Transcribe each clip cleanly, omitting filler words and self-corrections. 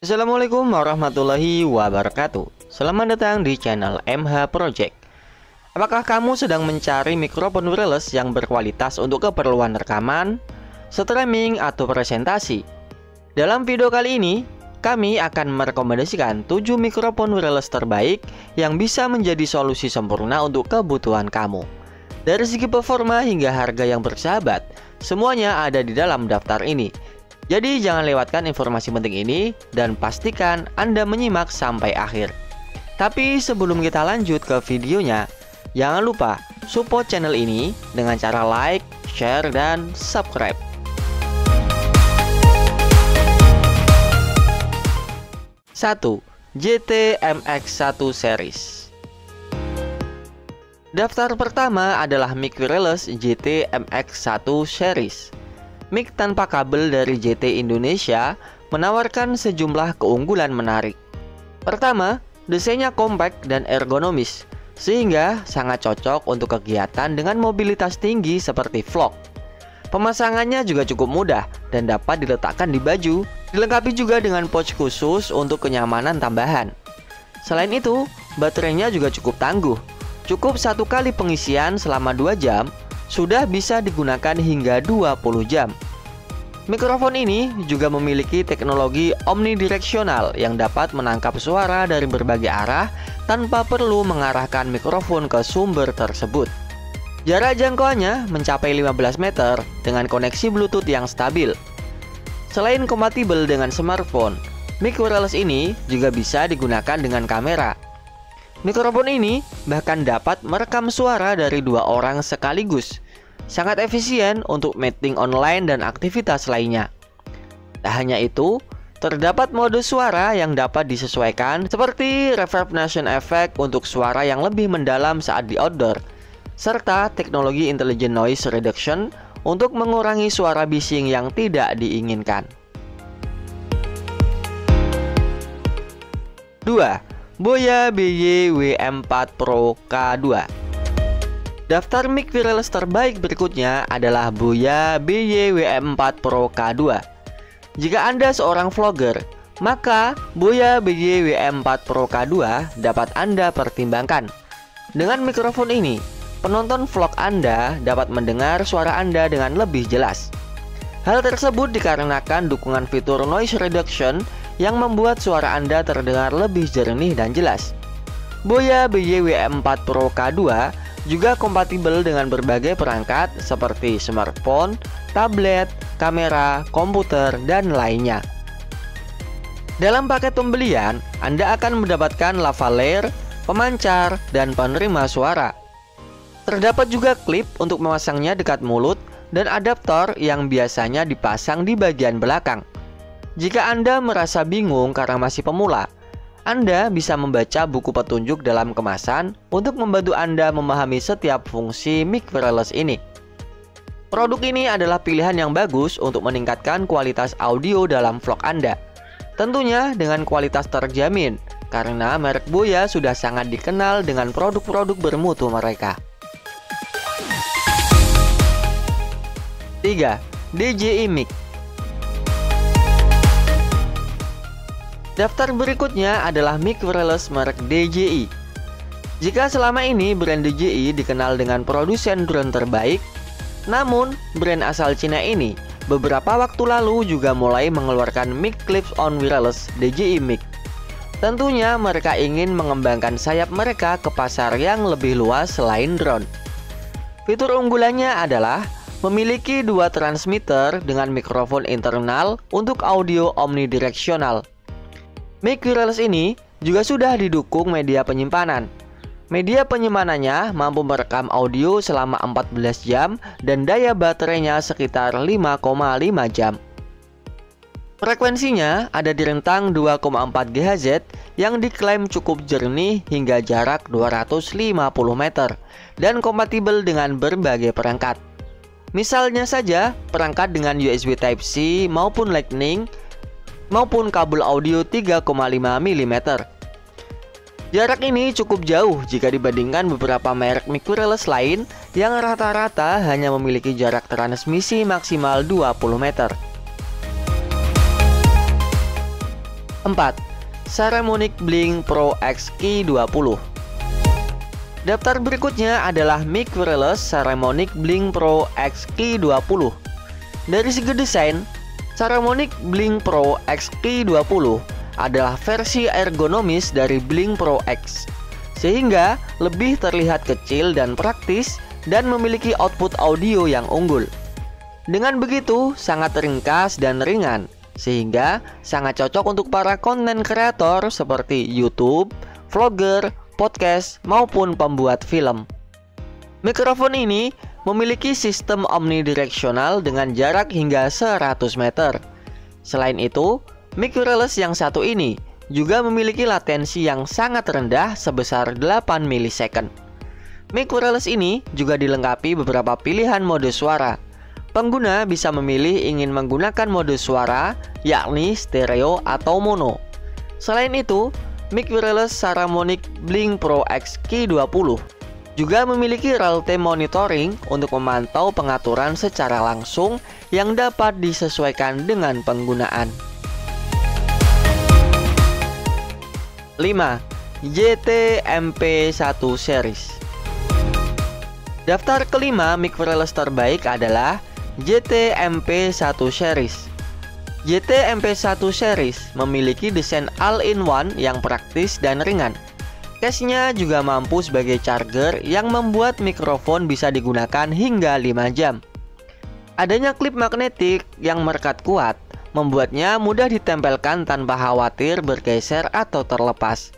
Assalamualaikum warahmatullahi wabarakatuh. Selamat datang di channel MH Project. Apakah kamu sedang mencari mikrofon wireless yang berkualitas untuk keperluan rekaman, streaming, atau presentasi? Dalam video kali ini, kami akan merekomendasikan 7 mikrofon wireless terbaik yang bisa menjadi solusi sempurna untuk kebutuhan kamu. Dari segi performa hingga harga yang bersahabat, semuanya ada di dalam daftar ini. Jadi jangan lewatkan informasi penting ini dan pastikan Anda menyimak sampai akhir. Tapi sebelum kita lanjut ke videonya, jangan lupa support channel ini dengan cara like, share, dan subscribe. 1. JT MX1 Series. Daftar pertama adalah mic wireless JT MX1 Series. Mic tanpa kabel dari JT Indonesia menawarkan sejumlah keunggulan menarik. Pertama, desainnya kompak dan ergonomis, sehingga sangat cocok untuk kegiatan dengan mobilitas tinggi seperti vlog. Pemasangannya juga cukup mudah dan dapat diletakkan di baju, dilengkapi juga dengan pouch khusus untuk kenyamanan tambahan. Selain itu, baterainya juga cukup tangguh. Cukup satu kali pengisian selama 2 jam, sudah bisa digunakan hingga 20 jam. Mikrofon ini juga memiliki teknologi omnidireksional yang dapat menangkap suara dari berbagai arah tanpa perlu mengarahkan mikrofon ke sumber tersebut. Jarak jangkauannya mencapai 15 meter dengan koneksi Bluetooth yang stabil. Selain kompatibel dengan smartphone, mic wireless ini juga bisa digunakan dengan kamera. Mikrofon ini bahkan dapat merekam suara dari 2 orang sekaligus. Sangat efisien untuk meeting online dan aktivitas lainnya. Tak hanya itu, terdapat mode suara yang dapat disesuaikan seperti reverbnation effect untuk suara yang lebih mendalam saat di outdoor, serta teknologi intelligent noise reduction untuk mengurangi suara bising yang tidak diinginkan. 2. Boya BY W4 Pro K2. Daftar mic wireless terbaik berikutnya adalah Boya BY W4 Pro K2. Jika Anda seorang vlogger, maka Boya BY W4 Pro K2 dapat Anda pertimbangkan. Dengan mikrofon ini, penonton vlog Anda dapat mendengar suara Anda dengan lebih jelas. Hal tersebut dikarenakan dukungan fitur noise reduction yang membuat suara Anda terdengar lebih jernih dan jelas. Boya BY W4 Pro K2 juga kompatibel dengan berbagai perangkat seperti smartphone, tablet, kamera, komputer, dan lainnya. Dalam paket pembelian, Anda akan mendapatkan lavalier, pemancar, dan penerima suara. Terdapat juga klip untuk memasangnya dekat mulut dan adaptor yang biasanya dipasang di bagian belakang. Jika Anda merasa bingung karena masih pemula, Anda bisa membaca buku petunjuk dalam kemasan untuk membantu Anda memahami setiap fungsi mic wireless ini. Produk ini adalah pilihan yang bagus untuk meningkatkan kualitas audio dalam vlog Anda. Tentunya dengan kualitas terjamin, karena merek Boya sudah sangat dikenal dengan produk-produk bermutu mereka. 3. DJI Mic. Daftar berikutnya adalah mic wireless merek DJI. Jika selama ini brand DJI dikenal dengan produsen drone terbaik, namun brand asal Cina ini beberapa waktu lalu juga mulai mengeluarkan mic clips-on wireless DJI Mic. Tentunya mereka ingin mengembangkan sayap mereka ke pasar yang lebih luas selain drone. Fitur unggulannya adalah memiliki 2 transmitter dengan mikrofon internal untuk audio omnidireksional. Mic wireless ini juga sudah didukung media penyimpanan. Media penyimpanannya mampu merekam audio selama 14 jam dan daya baterainya sekitar 5,5 jam. Frekuensinya ada di rentang 2,4 GHz yang diklaim cukup jernih hingga jarak 250 meter dan kompatibel dengan berbagai perangkat. Misalnya saja perangkat dengan USB Type-C maupun Lightning maupun kabel audio 3,5 mm. Jarak ini cukup jauh jika dibandingkan beberapa merek mic wireless lain yang rata-rata hanya memiliki jarak transmisi maksimal 20 meter. 4. Saramonic Blink Pro X Q20. Daftar berikutnya adalah mic wireless Saramonic Blink Pro X Q20. Dari segi desain, Saramonic Blink Pro X Q20 adalah versi ergonomis dari Blink Pro X, sehingga lebih terlihat kecil dan praktis dan memiliki output audio yang unggul. Dengan begitu, sangat ringkas dan ringan, sehingga sangat cocok untuk para konten kreator seperti YouTube, vlogger, podcast, maupun pembuat film. Mikrofon ini memiliki sistem omnidireksional dengan jarak hingga 100 meter. Selain itu, mic wireless yang satu ini juga memiliki latensi yang sangat rendah sebesar 8 milisecond. Mic wireless ini juga dilengkapi beberapa pilihan mode suara. Pengguna bisa memilih ingin menggunakan mode suara, yakni stereo atau mono. Selain itu, mic wireless Saramonic Blink Pro X Q20 juga memiliki real-time monitoring untuk memantau pengaturan secara langsung yang dapat disesuaikan dengan penggunaan. 5. JT-MP1 Series. Daftar kelima mic wireless terbaik adalah JT-MP1 Series. JT-MP1 Series memiliki desain all-in-one yang praktis dan ringan. Case-nya juga mampu sebagai charger yang membuat mikrofon bisa digunakan hingga 5 jam. Adanya klip magnetik yang merekat kuat membuatnya mudah ditempelkan tanpa khawatir bergeser atau terlepas,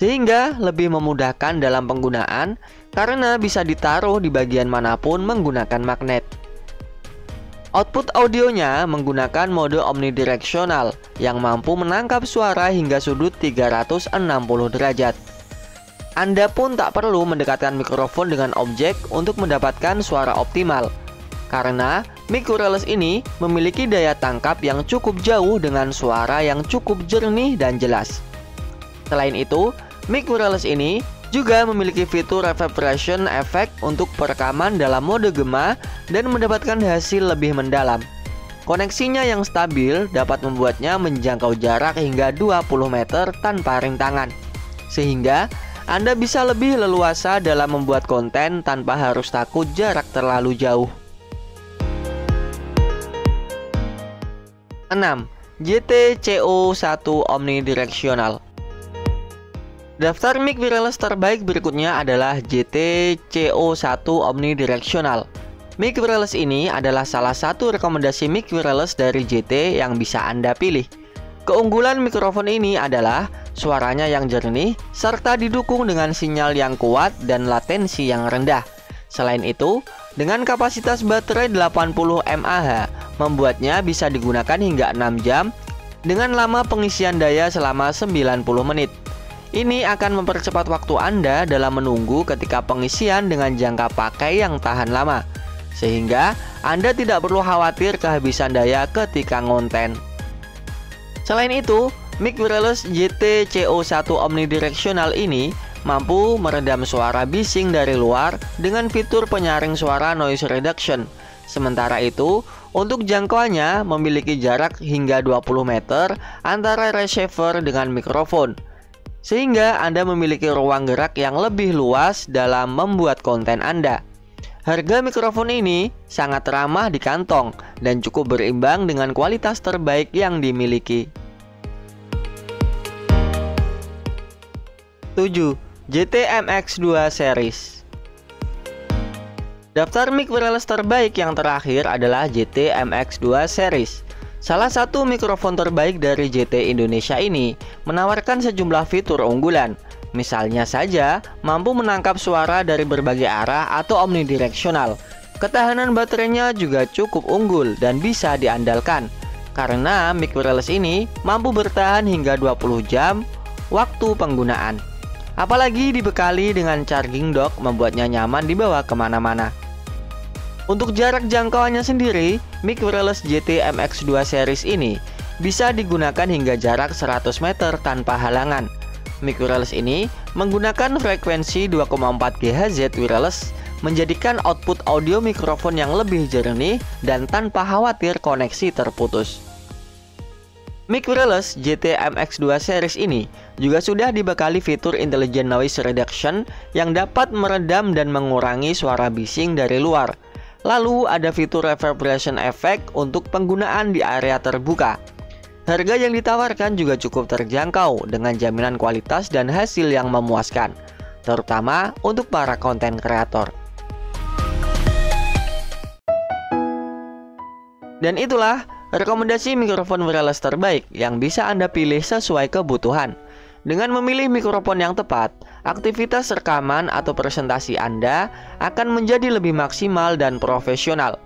sehingga lebih memudahkan dalam penggunaan karena bisa ditaruh di bagian manapun menggunakan magnet. Output audionya menggunakan mode omnidireksional yang mampu menangkap suara hingga sudut 360 derajat. Anda pun tak perlu mendekatkan mikrofon dengan objek untuk mendapatkan suara optimal, karena mic wireless ini memiliki daya tangkap yang cukup jauh dengan suara yang cukup jernih dan jelas. Selain itu, mic wireless ini juga memiliki fitur reverberation effect untuk perekaman dalam mode gema dan mendapatkan hasil lebih mendalam. Koneksinya yang stabil dapat membuatnya menjangkau jarak hingga 20 meter tanpa rintangan, sehingga Anda bisa lebih leluasa dalam membuat konten tanpa harus takut jarak terlalu jauh. 6. JT-CO1 Omnidirectional. Daftar mic wireless terbaik berikutnya adalah JT-CO1 Omnidirectional. Mic wireless ini adalah salah satu rekomendasi mic wireless dari JT yang bisa Anda pilih. Keunggulan mikrofon ini adalah suaranya yang jernih serta didukung dengan sinyal yang kuat dan latensi yang rendah. Selain itu, dengan kapasitas baterai 80 mAh, membuatnya bisa digunakan hingga 6 jam dengan lama pengisian daya selama 90 menit. Ini akan mempercepat waktu Anda dalam menunggu ketika pengisian dengan jangka pakai yang tahan lama, sehingga Anda tidak perlu khawatir kehabisan daya ketika ngonten. Selain itu, mic wireless JT-CO1 Omnidirectional ini mampu meredam suara bising dari luar dengan fitur penyaring suara noise reduction. Sementara itu, untuk jangkauannya memiliki jarak hingga 20 meter antara receiver dengan mikrofon, sehingga Anda memiliki ruang gerak yang lebih luas dalam membuat konten Anda. Harga mikrofon ini sangat ramah di kantong dan cukup berimbang dengan kualitas terbaik yang dimiliki. 7. JT-MX2 Series. Daftar mic wireless terbaik yang terakhir adalah JT-MX2 Series. Salah satu mikrofon terbaik dari JT Indonesia ini menawarkan sejumlah fitur unggulan. Misalnya saja, mampu menangkap suara dari berbagai arah atau omnidireksional. Ketahanan baterainya juga cukup unggul dan bisa diandalkan, karena mic wireless ini mampu bertahan hingga 20 jam waktu penggunaan. Apalagi dibekali dengan charging dock membuatnya nyaman dibawa kemana-mana. Untuk jarak jangkauannya sendiri, mic wireless JT-MX2 series ini bisa digunakan hingga jarak 100 meter tanpa halangan. Mic wireless ini menggunakan frekuensi 2,4 GHz wireless, menjadikan output audio mikrofon yang lebih jernih dan tanpa khawatir koneksi terputus. Mic wireless JT MX2 series ini juga sudah dibekali fitur Intelligent Noise Reduction yang dapat meredam dan mengurangi suara bising dari luar. Lalu ada fitur reverberation effect untuk penggunaan di area terbuka. Harga yang ditawarkan juga cukup terjangkau dengan jaminan kualitas dan hasil yang memuaskan, terutama untuk para konten kreator. Dan itulah rekomendasi mikrofon wireless terbaik yang bisa Anda pilih sesuai kebutuhan. Dengan memilih mikrofon yang tepat, aktivitas rekaman atau presentasi Anda akan menjadi lebih maksimal dan profesional.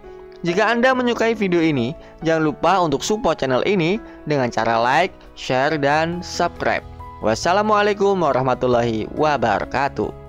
Jika Anda menyukai video ini, jangan lupa untuk support channel ini dengan cara like, share, dan subscribe. Wassalamualaikum warahmatullahi wabarakatuh.